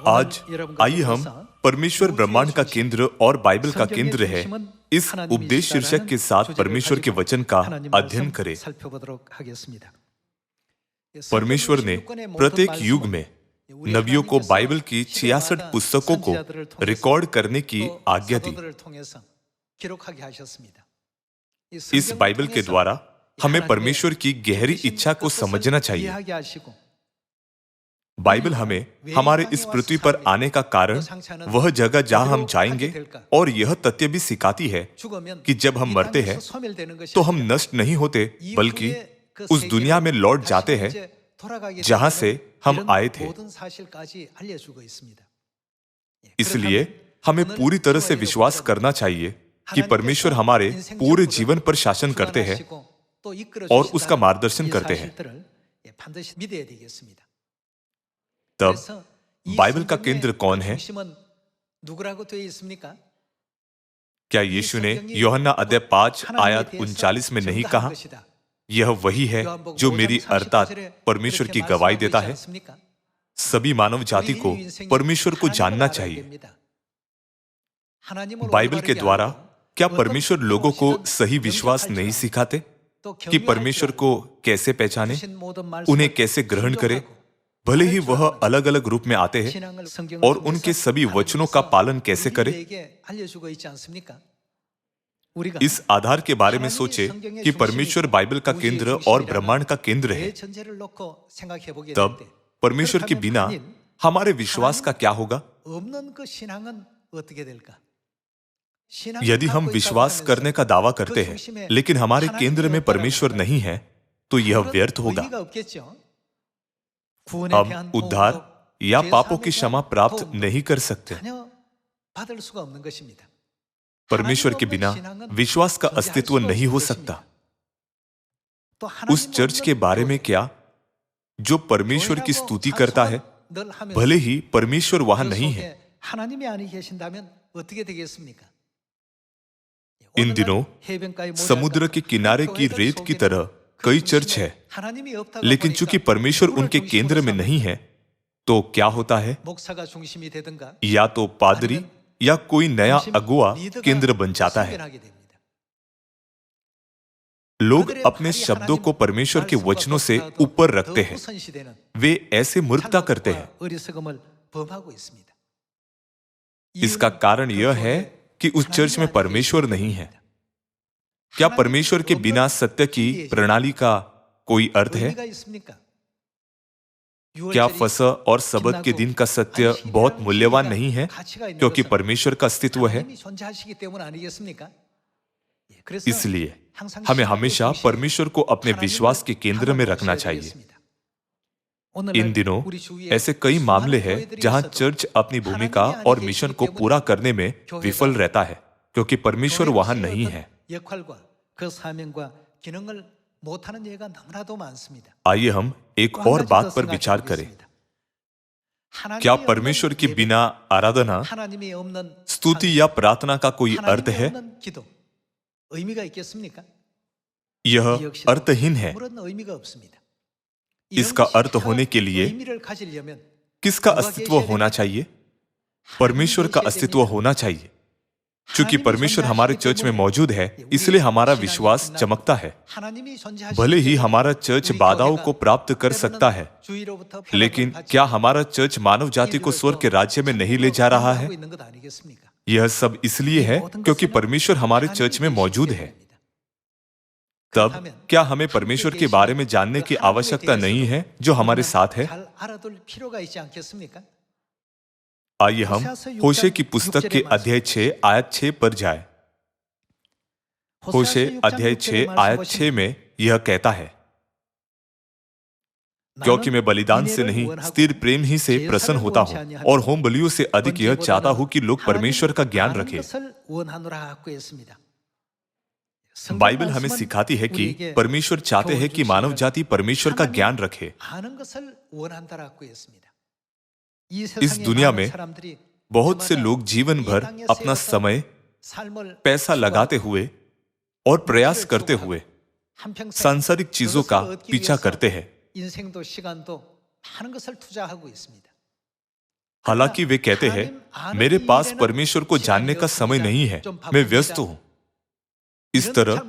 आज आइए हम परमेश्वर ब्रह्मांड का केंद्र और बाइबल का केंद्र है इस उपदेश शीर्षक के साथ परमेश्वर के वचन का अध्ययन करें। परमेश्वर ने प्रत्येक युग में नबियों को बाइबल की 66 पुस्तकों को रिकॉर्ड करने की आज्ञा दी। इस बाइबल के द्वारा हमें परमेश्वर की गहरी इच्छा को समझना चाहिए। बाइबल हमें हमारे इस पृथ्वी पर आने का कारण, वह जगह जहां हम जाएंगे, और यह तथ्य भी सिखाती है कि जब हम मरते हैं तो हम नष्ट नहीं होते, बल्कि उस दुनिया में लौट जाते हैं जहां से हम आए थे। इसलिए हमें पूरी तरह से विश्वास करना चाहिए कि परमेश्वर हमारे पूरे जीवन पर शासन करते हैं और उसका मार्गदर्शन करते हैं। तब बाइबल का केंद्र कौन है? क्या यीशु ने यूहन्ना अध्याय 5 आयत 39 में नहीं कहा, यह वही है जो मेरी अर्थात परमेश्वर की गवाही देता है? सभी मानव जाति को परमेश्वर को जानना चाहिए। बाइबल के द्वारा क्या परमेश्वर लोगों को सही विश्वास नहीं सिखाते कि परमेश्वर को कैसे पहचाने, उन्हें कैसे ग्रहण करें, भले ही वह अलग अलग रूप में आते हैं, और उनके सभी वचनों का पालन कैसे करें? इस आधार के बारे में सोचे कि परमेश्वर बाइबल का केंद्र और ब्रह्मांड का केंद्र है। तब परमेश्वर के बिना हमारे विश्वास का क्या होगा? यदि हम विश्वास करने का दावा करते हैं लेकिन हमारे केंद्र में परमेश्वर नहीं है, तो यह व्यर्थ होगा। हम उद्धार या पापों की क्षमा प्राप्त नहीं कर सकते। परमेश्वर के बिना विश्वास का अस्तित्व नहीं हो सकता। उस चर्च के बारे में क्या जो परमेश्वर की स्तुति करता है, भले ही परमेश्वर वहां नहीं है? इन दिनों समुद्र के किनारे की रेत की तरह कई चर्च है, लेकिन चूंकि परमेश्वर उनके केंद्र में नहीं है, तो क्या होता है? या तो पादरी या कोई नया अगुआ केंद्र बन जाता है। लोग अपने शब्दों को परमेश्वर के वचनों से ऊपर रखते हैं। वे ऐसे मूर्खता करते हैं। इसका कारण यह है कि उस चर्च में परमेश्वर नहीं है। क्या परमेश्वर के बिना सत्य की प्रणाली का कोई अर्थ है? क्या फसह और सबत के दिन का सत्य बहुत मूल्यवान नहीं है क्योंकि परमेश्वर का अस्तित्व है? इसलिए हमें हमेशा परमेश्वर को अपने विश्वास के केंद्र में रखना चाहिए। इन दिनों ऐसे कई मामले हैं जहां चर्च अपनी भूमिका और मिशन को पूरा करने में विफल रहता है क्योंकि परमेश्वर वहां नहीं है। आइए हम एक और बात पर विचार करें। क्या परमेश्वर के बिना आराधना, स्तुति या प्रार्थना का कोई अर्थ है? यह अर्थहीन है। इसका अर्थ होने के लिए किसका अस्तित्व होना चाहिए? परमेश्वर का अस्तित्व होना चाहिए। चूंकि परमेश्वर हमारे चर्च में मौजूद है, इसलिए हमारा विश्वास चमकता है। भले ही हमारा चर्च बाधाओं को प्राप्त कर सकता है, लेकिन क्या हमारा चर्च मानव जाति को स्वर्ग के राज्य में नहीं ले जा रहा है? यह सब इसलिए है क्योंकि परमेश्वर हमारे चर्च में मौजूद है। तब क्या हमें परमेश्वर के बारे में जानने की आवश्यकता नहीं है जो हमारे साथ है? आइए हम होशे की पुस्तक के अध्याय 6 आयत 6 पर जाएं। होशे अध्याय 6 आयत 6 में यह कहता है, क्योंकि मैं बलिदान से नहीं स्थिर प्रेम ही से प्रसन्न होता हूं, और होम बलियों से अधिक यह चाहता हूं कि लोग परमेश्वर का ज्ञान रखें। बाइबल हमें सिखाती है कि परमेश्वर चाहते हैं कि मानव जाति परमेश्वर का ज्ञान रखे। इस दुनिया में बहुत से लोग जीवन भर अपना समय, पैसा लगाते हुए और प्रयास करते हुए सांसारिक चीजों का पीछा करते हैं। हालांकि वे कहते हैं मेरे पास परमेश्वर को जानने का समय नहीं है, मैं व्यस्त हूं। इस तरह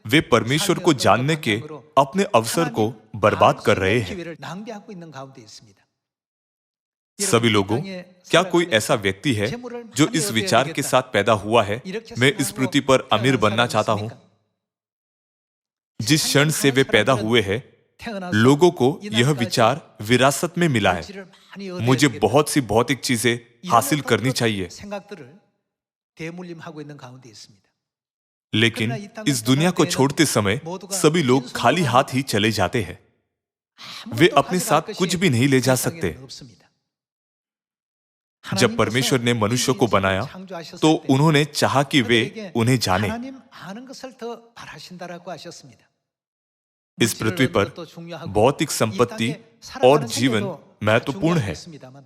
वे परमेश्वर को जानने के अपने अवसर को बर्बाद कर रहे हैं। सभी लोगों, क्या कोई ऐसा व्यक्ति है जो इस विचार के साथ पैदा हुआ है, मैं इस पृथ्वी पर अमीर बनना चाहता हूं? जिस क्षण से वे पैदा हुए हैं, लोगों को यह विचार विरासत में मिला है, मुझे बहुत सी भौतिक चीजें हासिल करनी चाहिए। लेकिन इस दुनिया को छोड़ते समय सभी लोग खाली हाथ ही चले जाते हैं। वे अपने साथ कुछ भी नहीं ले जा सकते। जब परमेश्वर ने मनुष्य को बनाया तो उन्होंने चाहा कि वे उन्हें जाने। इस पृथ्वी पर भौतिक संपत्ति और जीवन महत्वपूर्ण है,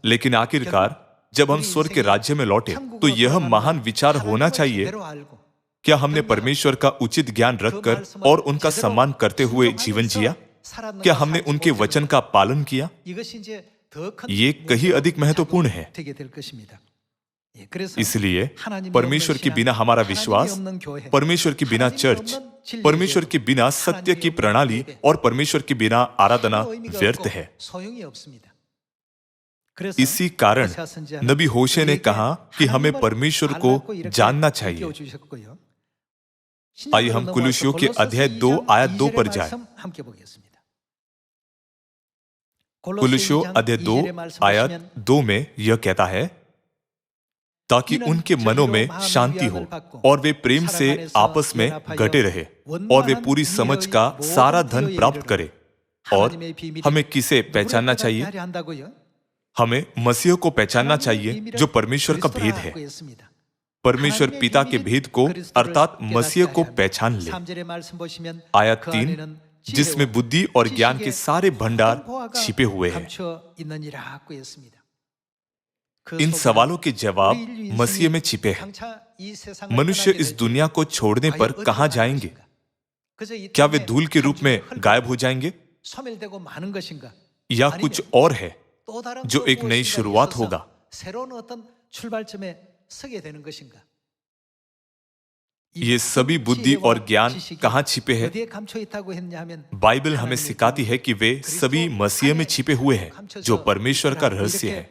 लेकिन आखिरकार जब हम स्वर्ग के राज्य में लौटे तो यह महान विचार होना चाहिए, क्या हमने परमेश्वर का उचित ज्ञान रखकर और उनका सम्मान करते हुए जीवन जिया? क्या हमने उनके वचन का पालन किया? ये कहीं अधिक महत्वपूर्ण है। इसलिए परमेश्वर के बिना हमारा विश्वास, परमेश्वर के बिना चर्च, परमेश्वर के बिना सत्य की प्रणाली और परमेश्वर के बिना आराधना व्यर्थ है। इसी कारण नबी होशे ने कहा कि हमें परमेश्वर को जानना चाहिए। आइए हम कुलुस्सियों के अध्याय 2 आयत 2 पर जाएं। कुलुस्सियों अध्याय 2 आयत 2 में यह कहता है, ताकि उनके मनों में शांति हो और वे प्रेम से आपस में घटे रहे और वे पूरी समझ का सारा धन प्राप्त करे। और हमें किसे पहचानना चाहिए? हमें मसीह को पहचानना चाहिए जो परमेश्वर का भेद है। परमेश्वर पिता के भेद को अर्थात मसीह को पहचान ले। आयत 3, जिसमें बुद्धि और ज्ञान के सारे भंडार छिपे हुए हैं। इन सवालों के जवाब मसीह में छिपे हैं। मनुष्य इस दुनिया को छोड़ने पर कहां जाएंगे? क्या वे धूल के रूप में गायब हो जाएंगे या कुछ और है जो एक नई शुरुआत होगा? ये सभी बुद्धि और ज्ञान कहां छिपे हैं? बाइबल हमें सिखाती है कि वे सभी मसीह में छिपे हुए हैं, जो परमेश्वर का रहस्य है।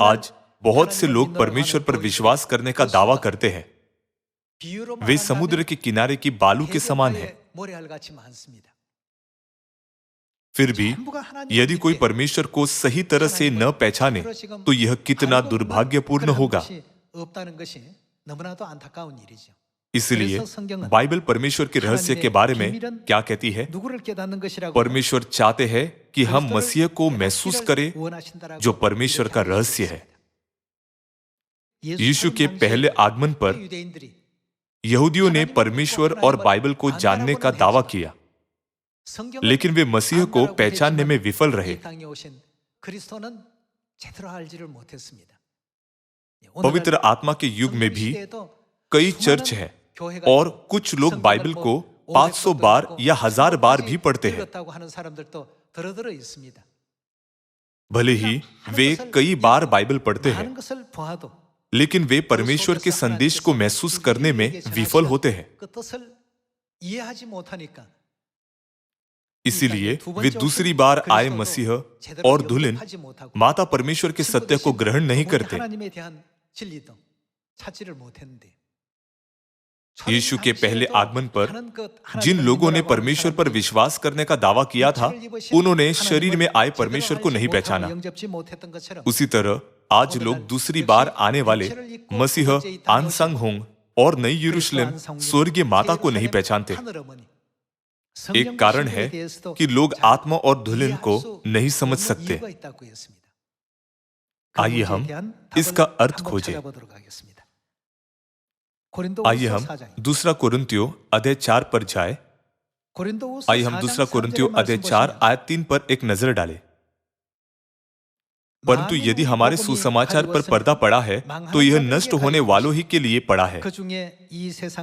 आज बहुत से लोग परमेश्वर पर विश्वास करने का दावा करते हैं। वे समुद्र के किनारे की बालू के समान हैं। फिर भी यदि कोई परमेश्वर को सही तरह से न पहचाने तो यह कितना दुर्भाग्यपूर्ण होगा। इसलिए बाइबल परमेश्वर के रहस्य के बारे में क्या कहती है? परमेश्वर चाहते हैं कि हम मसीह को महसूस करें जो परमेश्वर का रहस्य है। यीशु के पहले आगमन पर यहूदियों ने परमेश्वर और बाइबल को जानने का दावा किया, लेकिन वे मसीह को पहचानने में विफल रहे। पवित्र आत्मा के युग में भी कई चर्च हैं और कुछ लोग बाइबल को 500 बार या 1000 बार भी पढ़ते हैं। भले ही वे कई बार बाइबल पढ़ते हैं, लेकिन वे परमेश्वर के संदेश को महसूस करने में विफल होते हैं। इसीलिए वे दूसरी बार आए मसीह और दुल्हन माता परमेश्वर के सत्य को ग्रहण नहीं करते। यीशु के पहले आगमन पर जिन लोगों ने परमेश्वर पर विश्वास करने का दावा किया था, उन्होंने शरीर में आए परमेश्वर को नहीं पहचाना। उसी तरह आज लोग दूसरी बार आने वाले मसीह आनसंग होंग और नई यरूशलेम स्वर्गीय माता को नहीं पहचानते। एक कारण है कि लोग आत्मा और दुल्हन को नहीं समझ सकते। आइए हम इसका अर्थ खोजें। आइए हम दूसरा कुरिन्थियों अध्याय 4 पर जाए। आइए हम दूसरा कुरिन्थियों अध्याय 4 आयत 3 पर एक नजर डालें। परंतु यदि हमारे सुसमाचार पर पर्दा पड़ा है तो यह नष्ट होने वालों ही के लिए पड़ा है।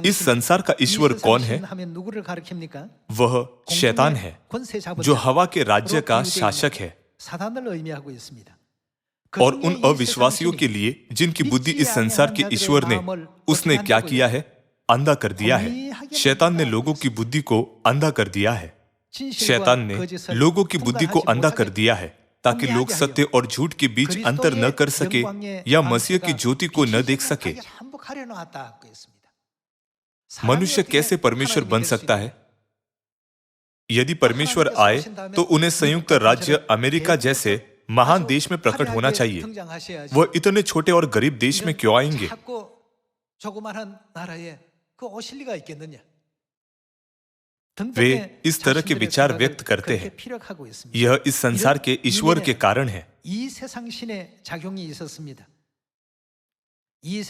इस संसार का ईश्वर कौन है? वह शैतान है, जो हवा के राज्य का शासक है। 사단을 의미하고 있습니다. और उन अविश्वासियों के लिए जिनकी बुद्धि इस संसार के ईश्वर ने उसने क्या किया है, अंधा कर दिया है। शैतान ने लोगों की बुद्धि को अंधा कर दिया है। शैतान ने लोगों की बुद्धि को अंधा कर दिया है ताकि लोग सत्य और झूठ के बीच अंतर न कर सके या मसीह की ज्योति को न देख सके। मनुष्य कैसे परमेश्वर बन सकता है? यदि परमेश्वर आए तो उन्हें संयुक्त राज्य अमेरिका जैसे महान देश में प्रकट होना चाहिए। वह इतने छोटे और गरीब देश में क्यों आएंगे? वे इस तरह के विचार व्यक्त करते हैं। यह इस संसार के ईश्वर के कारण है।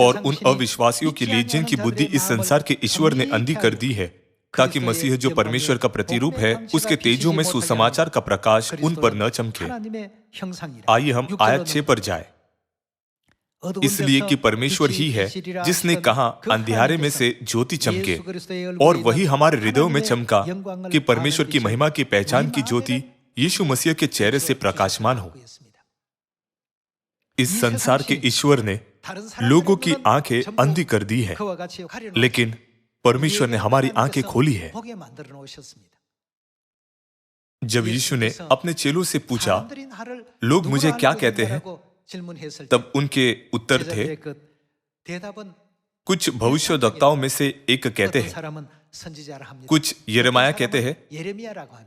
और उन अविश्वासियों के लिए जिनकी बुद्धि इस संसार के ईश्वर ने अंधी कर दी है, ताकि मसीह जो परमेश्वर का प्रतिरूप है उसके तेजों में सुसमाचार का प्रकाश उन पर न चमके। आइए हम आयत 6 पर जाए। इसलिए कि परमेश्वर ही है जिसने कहा अंधियारे में से ज्योति चमके, और वही हमारे हृदयों में चमका कि परमेश्वर की महिमा की पहचान की ज्योति यीशु मसीह के चेहरे से प्रकाशमान हो। इस संसार के ईश्वर ने लोगों की आंखें अंधी कर दी है, लेकिन परमेश्वर ने हमारी आंखें खोली है। जब यीशु ने अपने चेलों से पूछा, लोग मुझे क्या कहते हैं, तब उनके उत्तर थे, कुछ भविष्यवक्ताओं में से एक कहते हैं, कुछ यिर्मयाह कहते हैं,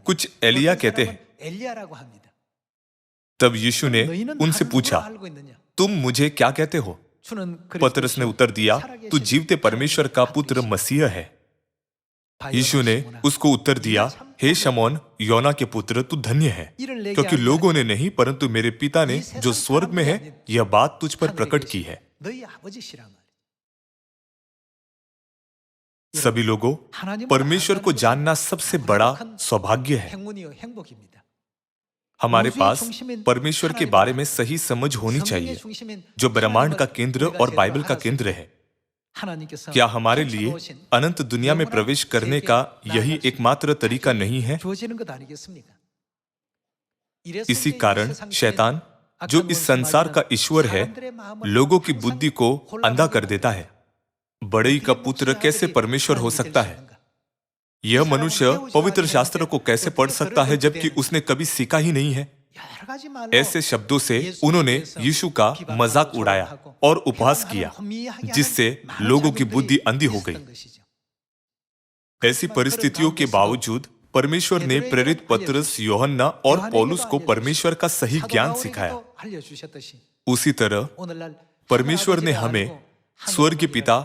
कुछ एलिय्याह कहते हैं। तब यीशु ने उनसे पूछा, तुम मुझे क्या कहते हो? पतरस ने उत्तर दिया, तू जीवते परमेश्वर का पुत्र मसीह है। यीशु ने उसको उत्तर दिया, हे शमौन योना के पुत्र, तू धन्य है, क्योंकि लोगों ने नहीं परंतु मेरे पिता ने जो स्वर्ग में है यह बात तुझ पर प्रकट की है। सभी लोगों, परमेश्वर को जानना सबसे बड़ा सौभाग्य है। हमारे पास परमेश्वर के बारे में सही समझ होनी चाहिए, जो ब्रह्मांड का केंद्र और बाइबल का केंद्र है। क्या हमारे लिए अनंत दुनिया में प्रवेश करने का यही एकमात्र तरीका नहीं है? इसी कारण शैतान, जो इस संसार का ईश्वर है, लोगों की बुद्धि को अंधा कर देता है। बड़ई का पुत्र कैसे परमेश्वर हो सकता है? यह मनुष्य पवित्र शास्त्र को कैसे पढ़ सकता है जबकि उसने कभी सीखा ही नहीं है? ऐसे शब्दों से उन्होंने यीशु का मजाक उड़ाया और उपहास किया, जिससे लोगों की बुद्धि अंधी हो गई। ऐसी परिस्थितियों के बावजूद परमेश्वर ने प्रेरित पतरस, यूहन्ना और पौलुस को परमेश्वर का सही ज्ञान सिखाया। उसी तरह परमेश्वर ने हमें स्वर्गीय पिता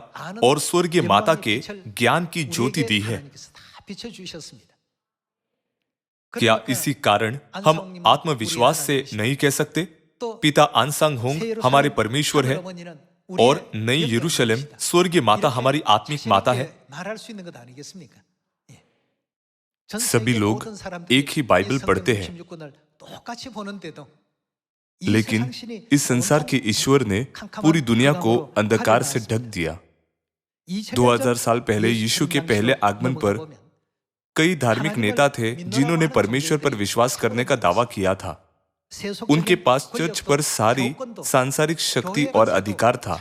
और स्वर्गीय माता के ज्ञान की ज्योति दी है। क्या इसी कारण हम आत्मविश्वास से नहीं कह सकते, पिता आनसांग होंग हमारे परमेश्वर है और नई यरूशलेम स्वर्गीय माता हमारी आत्मिक माता है? सभी लोग एक ही बाइबल पढ़ते हैं, लेकिन इस संसार के ईश्वर ने पूरी दुनिया को अंधकार से ढक दिया। 2000 साल पहले यीशु के पहले आगमन पर कई धार्मिक नेता थे जिन्होंने परमेश्वर पर विश्वास करने का दावा किया था। उनके पास चर्च पर सारी सांसारिक शक्ति और अधिकार था।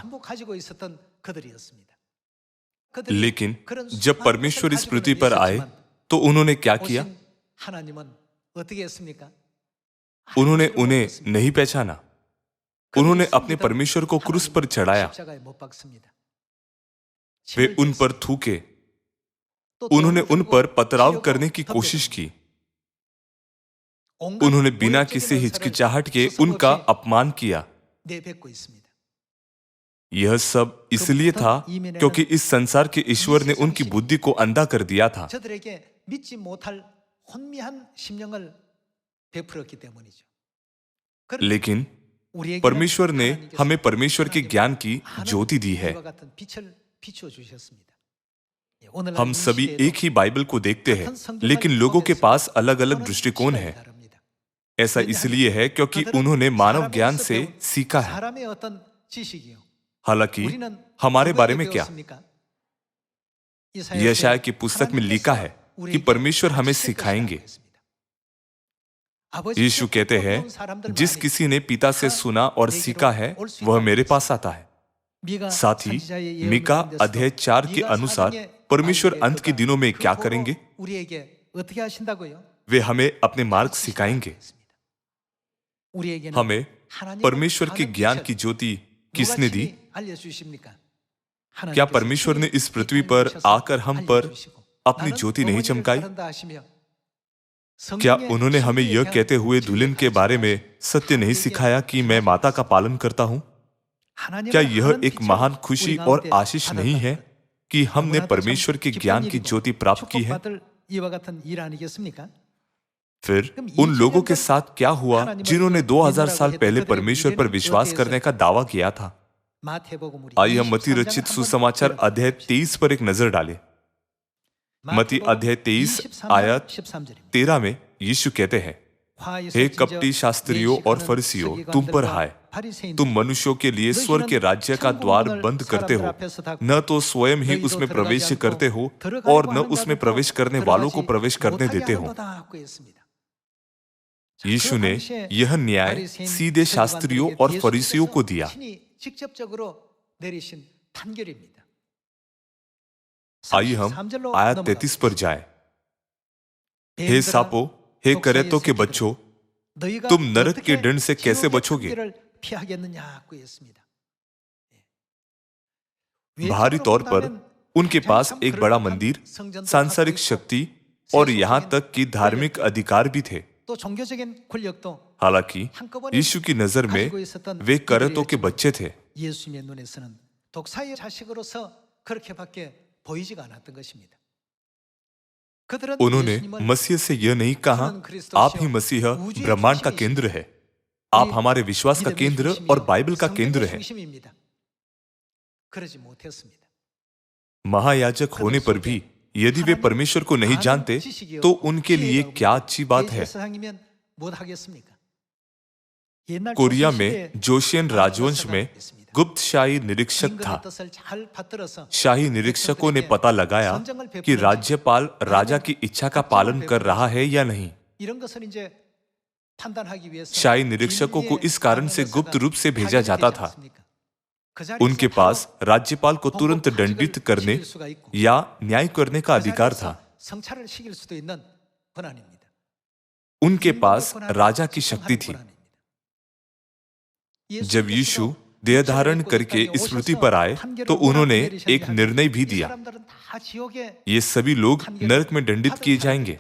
लेकिन जब परमेश्वर इस पृथ्वी पर आए तो उन्होंने क्या किया? उन्होंने उन्हें नहीं पहचाना। उन्होंने अपने परमेश्वर को क्रूस पर चढ़ाया। वे उन पर थूके। उन्होंने उन पर पथराव करने की कोशिश की। उन्होंने बिना किसी हिचकिचाहट के उनका अपमान किया। यह सब इसलिए था क्योंकि इस संसार के ईश्वर ने उनकी बुद्धि को अंधा कर दिया था। लेकिन परमेश्वर ने हमें परमेश्वर के ज्ञान की ज्योति दी है। हम सभी एक ही बाइबल को देखते हैं, लेकिन लोगों के पास अलग अलग दृष्टिकोण है। ऐसा इसलिए है क्योंकि उन्होंने मानव ज्ञान से सीखा है। हालांकि हमारे बारे में क्या? यशायाह की पुस्तक में लिखा है कि परमेश्वर हमें सिखाएंगे। यीशु कहते हैं, जिस किसी ने पिता से सुना और सीखा है वह मेरे पास आता है। साथ ही मीका अध्याय 4 के अनुसार परमेश्वर अंत के दिनों में क्या करेंगे? वे हमें अपने मार्ग सिखाएंगे। हमें परमेश्वर के ज्ञान की ज्योति किसने दी? क्या परमेश्वर ने इस पृथ्वी पर आकर हम पर अपनी ज्योति नहीं चमकाई? क्या उन्होंने हमें यह कहते हुए दुल्हन के बारे में सत्य नहीं सिखाया कि मैं माता का पालन करता हूं? क्या यह एक महान खुशी और आशीष नहीं है कि हमने परमेश्वर के ज्ञान की ज्योति प्राप्त की है? फिर उन लोगों के साथ क्या हुआ जिन्होंने 2000 साल पहले परमेश्वर पर विश्वास करने का दावा किया था? आइए हम मत्ती रचित सुसमाचार अध्याय 23 पर एक नजर डालें। मत्ती अध्याय 23 आयत 13 में यीशु कहते हैं, हे कपटी शास्त्रियों और फरीसियों, तुम पर हाय, तुम मनुष्यों के लिए स्वर्ग के राज्य का द्वार बंद करते हो, न तो स्वयं ही उसमें प्रवेश करते हो और न उसमें प्रवेश करने वालों को प्रवेश करने देते हो। यीशु ने यह न्याय सीधे शास्त्रियों और फरीसियों को दिया। आइए हम आयत 33 पर जाएं। हे सापो, हे करेतो के बच्चों, तुम नरक के दंड से कैसे बचोगे? बाहरी तौर पर उनके पास एक बड़ा मंदिर, सांसारिक शक्ति और यहां तक कि धार्मिक अधिकार भी थे। हालांकि यीशु की नजर में वे करेतो के बच्चे थे। उन्होंने मसीह से यह नहीं कहा, आप ही मसीह ब्रह्मांड का केंद्र है, आप हमारे विश्वास का केंद्र और बाइबल का केंद्र है। महायाजक होने पर भी यदि वे परमेश्वर को नहीं जानते तो उनके लिए क्या अच्छी बात है। कोरिया में जोशियन राजवंश में गुप्त शाही निरीक्षक था। शाही निरीक्षकों ने पता लगाया कि राज्यपाल राजा की इच्छा का पालन कर रहा है या नहीं। शाही निरीक्षकों को इस कारण से गुप्त रूप से भेजा जाता था। उनके पास राज्यपाल को तुरंत दंडित करने या न्याय करने का अधिकार था। उनके पास राजा की शक्ति थी। जब यीशु देह धारण करके इस पृथ्वी पर आए तो उन्होंने एक निर्णय भी दिया, ये सभी लोग नरक में दंडित किए जाएंगे।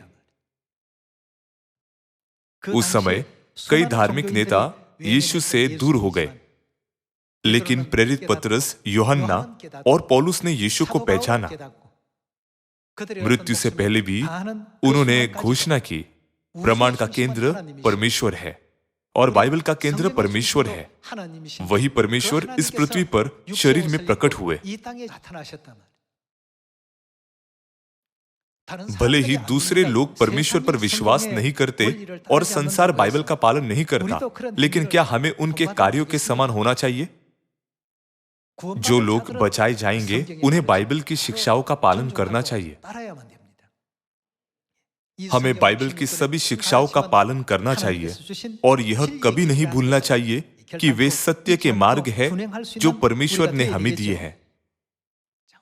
उस समय कई धार्मिक नेता यीशु से दूर हो गए, लेकिन प्रेरित पतरस, यूहन्ना और पौलुस ने यीशु को पहचाना। मृत्यु से पहले भी उन्होंने घोषणा की, ब्रह्मांड का केंद्र परमेश्वर है और बाइबल का केंद्र परमेश्वर है। वही परमेश्वर इस पृथ्वी पर शरीर में प्रकट हुए। भले ही दूसरे लोग परमेश्वर पर विश्वास नहीं करते और संसार बाइबल का पालन नहीं करता, लेकिन क्या हमें उनके कार्यों के समान होना चाहिए? जो लोग बचाए जाएंगे उन्हें बाइबल की शिक्षाओं का पालन करना चाहिए। हमें बाइबल की सभी शिक्षाओं का पालन करना चाहिए और यह कभी नहीं भूलना चाहिए कि वे सत्य के मार्ग हैं जो परमेश्वर ने हमें दिए हैं।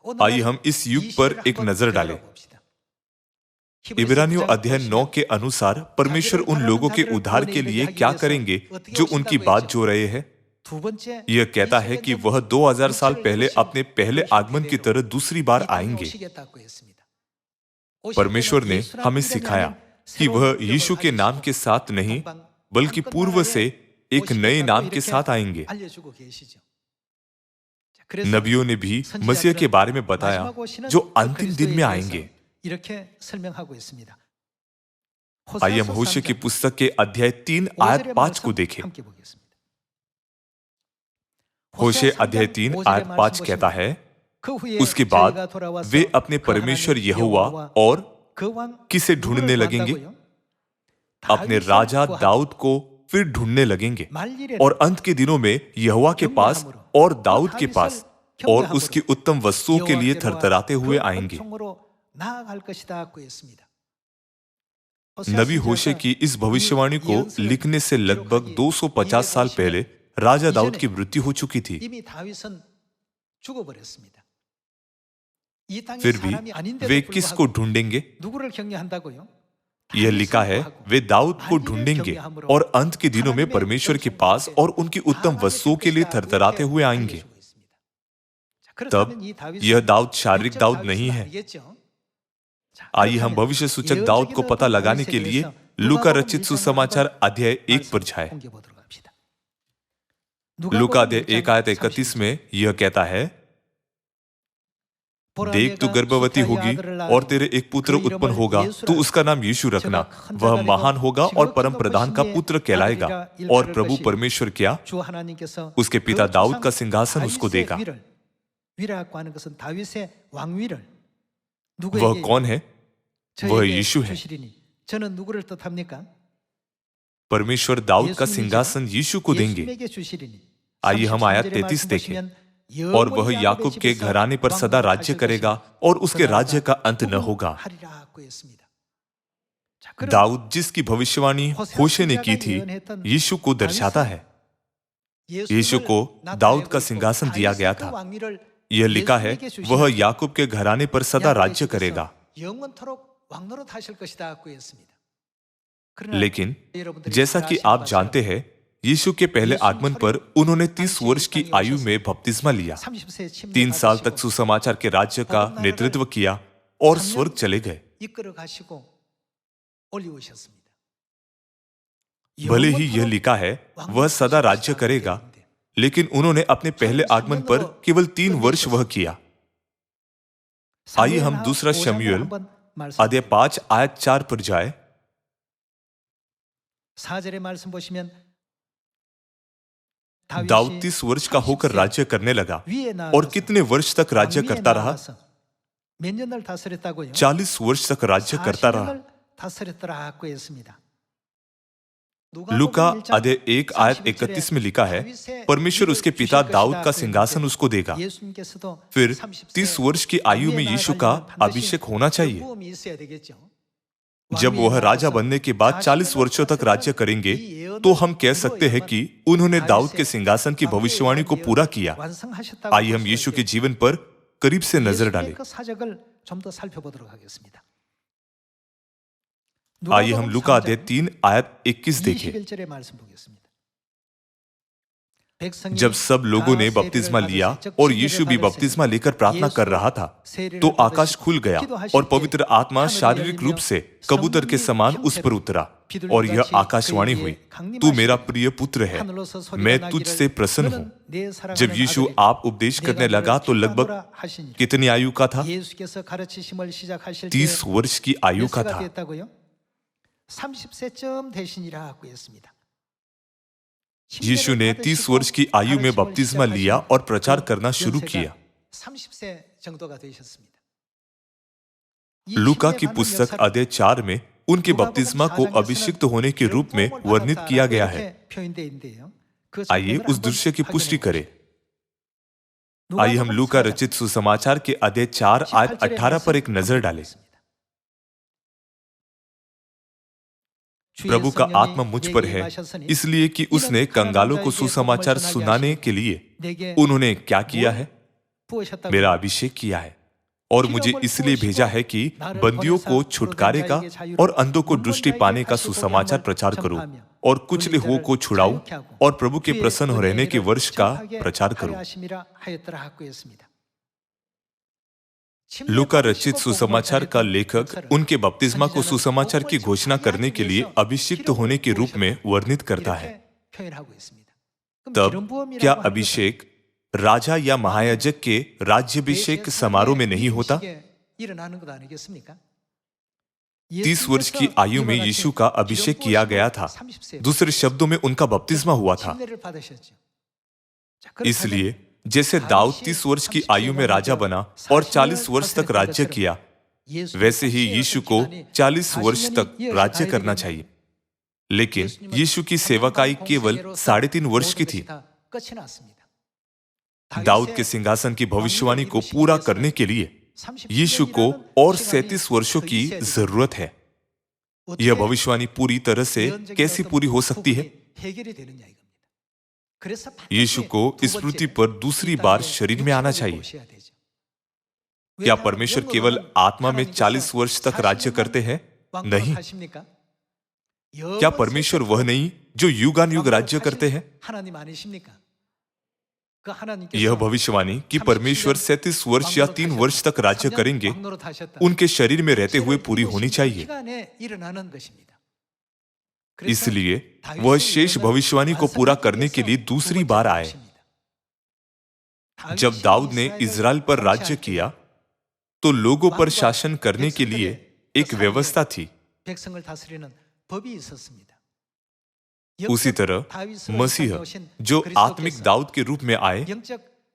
आइए हम इस युग पर एक नजर डालें। इब्रानियों अध्याय 9 के अनुसार परमेश्वर उन लोगों के उद्धार के लिए क्या करेंगे जो उनकी बात जो रहे हैं। यह कहता है कि वह 2000 साल पहले अपने पहले आगमन की तरह दूसरी बार आएंगे। परमेश्वर ने हमें सिखाया कि वह यीशु के नाम के साथ नहीं बल्कि पूर्व से एक नए नाम के साथ आएंगे। नबियों ने भी मसीह के बारे में बताया जो अंतिम दिन में आएंगे। आइए हम होशे की पुस्तक के अध्याय 3 आयत 5 को देखें। होशे अध्याय 3 आयत 5 कहता है, उसके बाद वे अपने परमेश्वर यहोवा और किसे ढूंढने लगेंगे? अपने राजा दाऊद को फिर ढूंढने लगेंगे और अंत के दिनों में यहोवा के पास और दाऊद के पास और उसकी उत्तम वस्तुओं के लिए थरथराते हुए आएंगे। नबी होशे की इस भविष्यवाणी को लिखने से लगभग 250 साल पहले राजा दाऊद की मृत्यु हो चुकी थी। 이미 다윗은 죽어버렸습니다. 이 땅에 फिर भी 사람이 아닌데도 वे किसको 불구하고 ढूंढेंगे? 누구를 경외한다고요? यह लिखा है, वे दाऊद को ढूंढेंगे और अंत के दिनों में परमेश्वर के पास और उनकी उत्तम वस्तुओं के लिए थरथराते हुए आएंगे। तब यह दाऊद शारीरिक दाऊद नहीं है। आइए हम भविष्य सूचक दाऊद को पता लगाने के लिए लूका रचित सुसमाचार अध्याय 1 पर जाए। लूका अध्याय 1 आयत 31 में यह कहता है, देख तू गर्भवती होगी और तेरे एक पुत्र उत्पन्न होगा, तू उसका नाम यीशु रखना। वह महान होगा और परम प्रधान का पुत्र कहलाएगा और प्रभु परमेश्वर क्या उसके पिता दाऊद का सिंहासन उसको देगा। वह कौन है? वह यीशु है। 저는 누구를 뜻합니까? परमेश्वर दाऊद का सिंहासन यीशु को देंगे। 예수님에게 주시리니। आइए हम आयत 33 देखें। और वह याकूब के घराने पर सदा राज्य करेगा और उसके राज्य का अंत न होगा। दाऊद जिसकी भविष्यवाणी होशे ने की थी, यीशु को दर्शाता है। यीशु को दाऊद का सिंहासन दिया गया था। यह लिखा है, वह याकूब के घराने पर सदा राज्य करेगा। लेकिन जैसा कि आप जानते हैं, यीशु के पहले आगमन पर उन्होंने 30 वर्ष की आयु में बपतिस्मा लिया। 3 साल तक सुसमाचार के राज्य का नेतृत्व किया और स्वर्ग चले गए। भले ही यह लिखा है, वह सदा राज्य करेगा, लेकिन उन्होंने अपने पहले आगमन पर केवल 3 वर्ष वह किया। आइए हम दूसरा शमूएल अध्याय 5 आयत 4 पर जाए। 4절의 말씀 보시면 दाऊद 30 वर्ष का होकर राज्य करने लगा और कितने वर्ष तक राज्य करता रहा? 40 वर्ष तक राज्य करता रहा। लूका अध्याय 1 आयत 31 में लिखा है, परमेश्वर उसके पिता दाऊद का सिंहासन उसको देगा। फिर 30 वर्ष की आयु में यीशु का अभिषेक होना चाहिए। जब वह राजा बनने के बाद 40 वर्षों तक राज्य करेंगे, तो हम कह सकते हैं कि उन्होंने दाऊद के सिंहासन की भविष्यवाणी को पूरा किया। आइए हम यीशु के जीवन पर करीब से नजर डालें। आइए हम लूका अध्याय 3 आयत 21 देखें। जब सब लोगों ने बपतिस्मा लिया और यीशु भी बपतिस्मा लेकर प्रार्थना कर रहा था, तो आकाश खुल गया और पवित्र आत्मा शारीरिक रूप से कबूतर के समान उस पर उतरा और यह आकाशवाणी हुई, तू मेरा प्रिय पुत्र है, मैं तुझसे प्रसन्न हूं। जब यीशु आप उपदेश करने लगा तो लगभग कितनी आयु का था? 30 वर्ष की आयु का था। 30세쯤 되시니라고 했습니다. यीशु ने 30 वर्ष की आयु में बपतिस्मा लिया और प्रचार करना शुरू किया। 30세 정도가 되셨습니다. लूका की पुस्तक अध्याय 4 में उनके बपतिस्मा को अभिषिक्त होने के रूप में वर्णित किया गया है। आइए उस दृश्य की पुष्टि करें। आइए हम लूका रचित सुसमाचार के अध्याय 4 आयत 18 पर एक नजर डालें। प्रभु का आत्मा मुझ पर है, इसलिए कि उसने कंगालों को सुसमाचार सुनाने के लिए उन्होंने क्या किया है? मेरा अभिषेक किया है और मुझे इसलिए भेजा है कि बंदियों को छुटकारे का और अंधों को दृष्टि पाने का सुसमाचार प्रचार करूं और कुचले हुओं को छुड़ाऊं और प्रभु के प्रसन्न रहने के वर्ष का प्रचार करूं। लूका रचित सुसमाचार का लेखक उनके बपतिस्मा को सुसमाचार की घोषणा करने के लिए अभिषिक्त होने के रूप में वर्णित करता है। तब क्या अभिषेक राजा या महायाजक के राज्याभिषेक समारोह में नहीं होता? 30 वर्ष की आयु में यीशु का अभिषेक किया गया था। दूसरे शब्दों में उनका बपतिस्मा हुआ था। इसलिए जैसे दाऊद 30 वर्ष की आयु में राजा बना और 40 वर्ष तक राज्य किया, वैसे ही यीशु को 40 वर्ष तक राज्य करना चाहिए। लेकिन यीशु की सेवकाई केवल 3.5 वर्ष की थी। दाऊद के सिंहासन की भविष्यवाणी को पूरा करने के लिए यीशु को और 37 वर्षों की जरूरत है। यह भविष्यवाणी पूरी तरह से कैसे पूरी हो सकती है? 해결이 되느냐 이겁니다. 그래서 यीशु को इस पृथ्वी पर दूसरी बार शरीर में आना चाहिए। 오셔야 되죠. क्या परमेश्वर केवल आत्मा में 40 वर्ष तक राज्य करते हैं? नहीं। 하십니까? क्या परमेश्वर वह नहीं जो युगानुयुग राज्य करते हैं? 하나님 아니십니까? 그 하나님께서 यह भविष्यवाणी कि परमेश्वर 37 वर्ष या 3 वर्ष तक राज्य करेंगे 왕노로 타셨다. उनके शरीर में रहते हुए पूरी होनी चाहिए। 시간에 일어나는 것입니다. इसलिए वह शेष भविष्यवाणी को पूरा करने के लिए दूसरी बार आए। जब दाऊद ने इज़राइल पर राज्य किया तो लोगों पर शासन करने के लिए एक व्यवस्था थी। 백성을 다스리는 법이 있었습니다. उसी तरह मसीह जो आत्मिक दाऊद के रूप में आए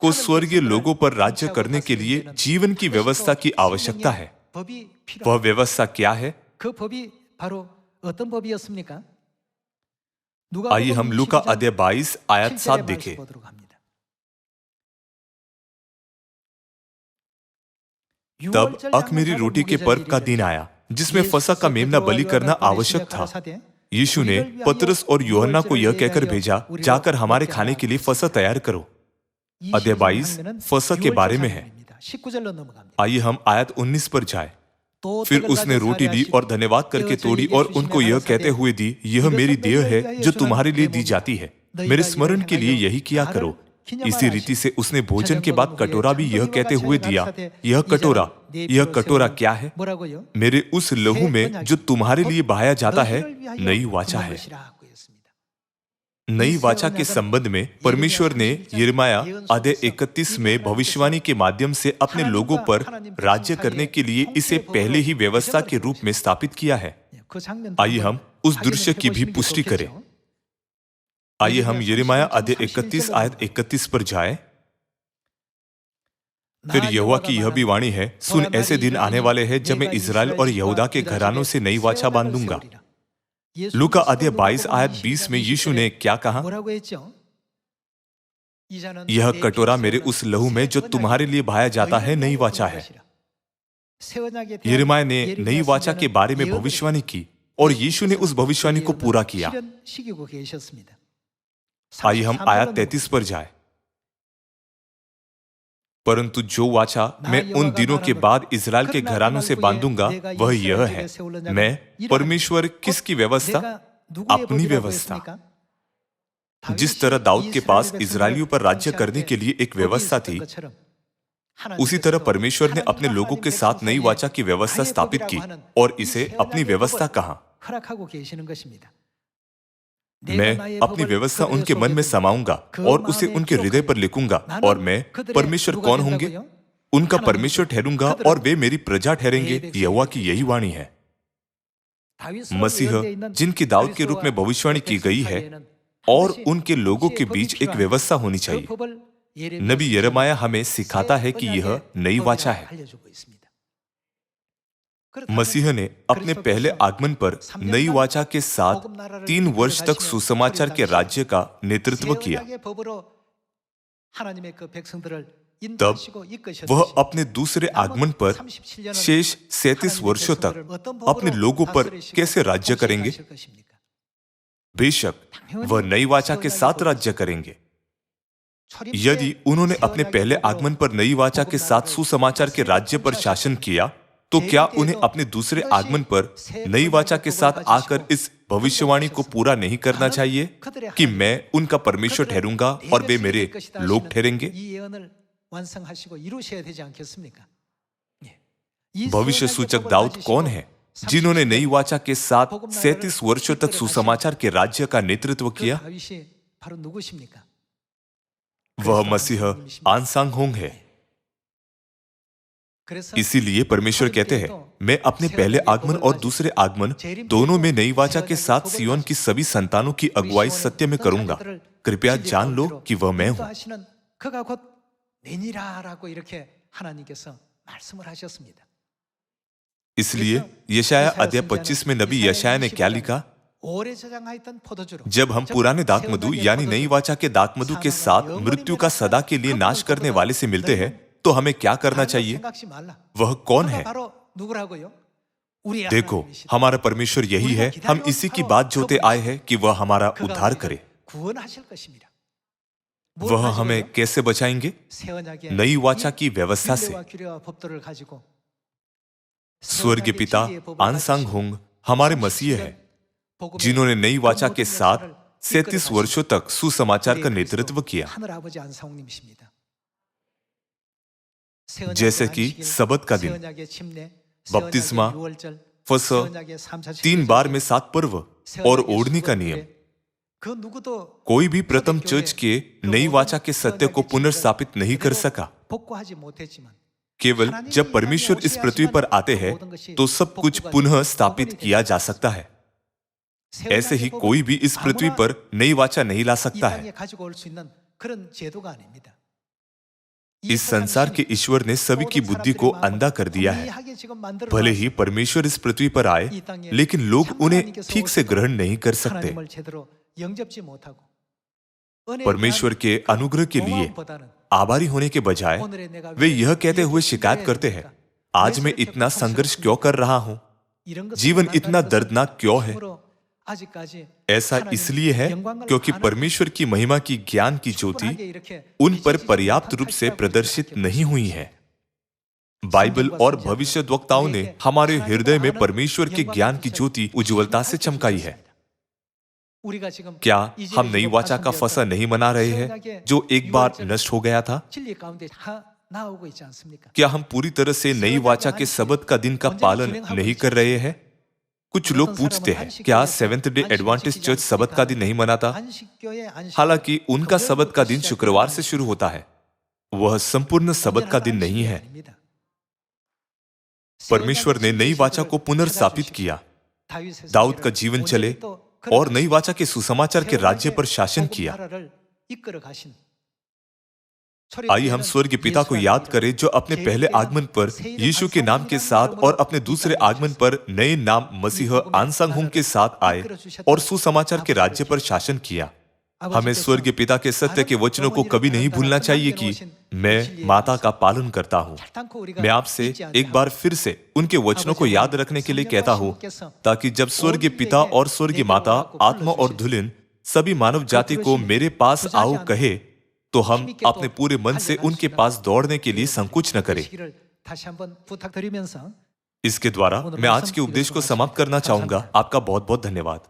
को स्वर्गीय लोगों पर राज्य करने के लिए जीवन की व्यवस्था की आवश्यकता है। 법이 वह व्यवस्था क्या है? 그 법이 바로 어떤 법이었습니까? आइए हम लूका अध्याय 22 आयत 7 देखें। तब अख़मीरी रोटी के पर्व का दिन आया जिसमें फसह का मेमना बलि करना आवश्यक था। यीशु ने पतरस और यूहन्ना को यह कहकर भेजा, जाकर हमारे खाने के लिए फसह तैयार करो। अध्याय 22 फसह के बारे में है। 19절로 넘어갑니다. आइए हम आयत 19 पर जाए। फिर उसने रोटी ली और धन्यवाद करके तोड़ी और उनको यह कहते हुए दी, यह मेरी देह है जो तुम्हारे लिए दी जाती है, मेरे स्मरण के लिए यही किया करो। इसी रीति से उसने भोजन के बाद कटोरा भी यह कहते हुए दिया, यह कटोरा क्या है? 뭐라고요? मेरे उस लहू में जो तुम्हारे लिए बहाया जाता है नई वाचा है। नई वाचा के संबंध में परमेश्वर ने यिर्मयाह अध्याय 31 में भविष्यवाणी के माध्यम से अपने लोगों पर राज्य करने के लिए इसे पहले ही व्यवस्था के रूप में स्थापित किया है। आइए हम उस दृश्य की भी पुष्टि करें। आइए हम यिर्मयाह अध्याय 31 आयत 31 पर जाएं। फिर यहोवा की यह भी वाणी है, सुन, ऐसे दिन आने वाले हैं जब मैं इज़राइल और यहूदा के घरानों से नई वाचा बांधूंगा। लूका अध्याय 22 आयत 20 में यीशु ने क्या कहा? यह कटोरा मेरे उस लहू में जो तुम्हारे लिए बहाया जाता है नई वाचा है। यिर्मयाह ने नई वाचा के बारे में भविष्यवाणी की और यीशु ने उस भविष्यवाणी को पूरा किया। आइए हम आयत 33 पर जाए। परंतु जो वाचा मैं उन दिनों के बाद इज़राइल के घरानों से बांधूंगा वह यह है, मैं परमेश्वर किसकी व्यवस्था? अपनी व्यवस्था। जिस तरह दाऊद के पास इज़राइलियों पर राज्य करने के लिए एक व्यवस्था थी, उसी तरह परमेश्वर ने अपने लोगों के साथ नई वाचा की व्यवस्था स्थापित की और इसे अपनी व्यवस्था कहा। मैं अपनी व्यवस्था उनके मन में समाऊंगा और उसे उनके हृदय पर लिखूंगा और मैं परमेश्वर कौन होंगे? उनका परमेश्वर ठहरूंगा और वे मेरी प्रजा ठहरेंगे। यहोवा की यही वाणी है। मसीह जिनकी दाऊद के रूप में भविष्यवाणी की गई है और उनके लोगों के बीच एक व्यवस्था होनी चाहिए। नबी यिर्मयाह हमें सिखाता है कि यह नई वाचा है। मसीह ने अपने पहले आगमन पर नई वाचा के साथ 3 वर्ष तक सुसमाचार के राज्य का नेतृत्व किया। तब वह अपने दूसरे आगमन पर शेष 37 वर्षों तक अपने लोगों पर कैसे राज्य करेंगे? बेशक वह नई वाचा के साथ राज्य करेंगे। यदि उन्होंने अपने पहले आगमन पर नई वाचा के साथ सुसमाचार के राज्य पर शासन किया, तो क्या उन्हें अपने दूसरे आगमन पर नई वाचा के साथ आकर इस भविष्यवाणी को पूरा नहीं करना चाहिए कि मैं उनका परमेश्वर ठहरूंगा और वे मेरे लोग ठहरेंगे? भविष्य सूचक दाऊद कौन है जिन्होंने नई वाचा के साथ 37 वर्षों तक सुसमाचार के राज्य का नेतृत्व किया? वह मसीह आनसांग है। इसीलिए परमेश्वर कहते हैं, मैं अपने पहले आगमन और दूसरे आगमन दोनों में नई वाचा के साथ सियोन की सभी संतानों की अगुवाई सत्य में करूंगा। कृपया जान लो कि वह मैं हूं। इसलिए यशायाह अध्याय 25 में नबी यशायाह ने क्या लिखा? जब हम पुराने दाखमधु यानी नई वाचा के दाखमधु के साथ मृत्यु का सदा के लिए नाश करने वाले से मिलते हैं तो हमें क्या करना चाहिए? वह कौन है? 우리 देखो, 하나님이시다. हमारा परमेश्वर यही है। हम इसी की बात जोते आए हैं कि वह हमारा 그가 उद्धार 우리를 करे। 구원하실 것입니다. 뭘 वह 가지고요? हमें कैसे बचाएंगे? 새 언약의 नई वाचा 이 की व्यवस्था से। 율례와 규례와 법도를 가지고 새 स्वर्गीय 언약의 पिता 진리의 법을 आनसांग 가지시고 हुंग हमारे मसीह है, 복음의 जिन्होंने नई वाचा 그 के 모든 साथ 역사를 37 이끌어 वर्षों तक सुसमाचार का 우리의 नेतृत्व 그리스도 किया। 하늘 아버지 안상홍님이십니다. 새 언약의 जैसे कि 안식일, सबत का 새 दिन, 언약의 침례, 새 बपतिस्मा, 언약의 유월절, फसह, 새 언약의 삼차 3 बार में 7 पर्व 새 और 언약의 ओढ़नी का 수건 नियम। 규례, 그 누구도 कोई भी प्रथम 초대교회 चर्च के 그 नई 모든 वाचा के 새 सत्य को 언약의 पुनर्स्थापित 진리를 नहीं कर 그대로 सका। 복구하지 못했지만 केवल जब परमेश्वर इस पृथ्वी पर आते हैं तो सब कुछ पुनः स्थापित किया जा सकता है। 새 ऐसे ही 언약의 कोई भी 법은 इस पृथ्वी 아무나 पर नई वाचा नहीं ला 이 सकता 땅에 है। 가지고 올 수 있는 그런 제도가 아닙니다. इस संसार के ईश्वर ने सभी की बुद्धि को अंधा कर दिया है। भले ही परमेश्वर इस पृथ्वी पर आए, लेकिन लोग उन्हें ठीक से ग्रहण नहीं कर सकते। परमेश्वर के अनुग्रह के लिए आभारी होने के बजाय वे यह कहते हुए शिकायत करते हैं, आज मैं इतना संघर्ष क्यों कर रहा हूं? जीवन इतना दर्दनाक क्यों है? ऐसा इसलिए है क्योंकि परमेश्वर की महिमा की ज्ञान की ज्योति उन पर पर्याप्त रूप से प्रदर्शित नहीं हुई है। बाइबल और भविष्यद्वक्ताओं ने हमारे हृदय में परमेश्वर के ज्ञान की ज्योति उज्ज्वलता से चमकाई है। क्या हम नई वाचा का फसा नहीं मना रहे हैं जो एक बार नष्ट हो गया था? क्या हम पूरी तरह से नई वाचा के सबत का दिन का पालन नहीं कर रहे हैं? कुछ लोग पूछते हैं, क्या सेवेंथ डे एडवांटिस्ट चर्च सबत का दिन नहीं मनाता? हालांकि उनका सबत का दिन शुक्रवार से शुरू होता है। वह संपूर्ण सबत का दिन नहीं है। परमेश्वर ने नई वाचा को पुनर्स्थापित किया। दाऊद का जीवन चले और नई वाचा के सुसमाचार के राज्य पर शासन किया। आइए हम स्वर्गीय पिता को याद करें जो अपने पहले आगमन पर यीशु के नाम के साथ और अपने दूसरे आगमन पर नए नाम मसीह आनसांग के साथ आए और सुसमाचार के राज्य पर शासन किया। हमें स्वर्गीय पिता के सत्य के वचनों को कभी नहीं भूलना चाहिए कि मैं माता का पालन करता हूँ। मैं आपसे एक बार फिर से उनके वचनों को याद रखने के लिए कहता हूँ, ताकि जब स्वर्गीय पिता और स्वर्गीय माता, आत्मा और धुलिन सभी मानव जाति को मेरे पास आओ कहे, तो हम अपने पूरे मन से उनके पास दौड़ने के लिए संकोच न करें। इसके द्वारा मैं आज के उपदेश को समाप्त करना चाहूंगा। आपका बहुत बहुत धन्यवाद।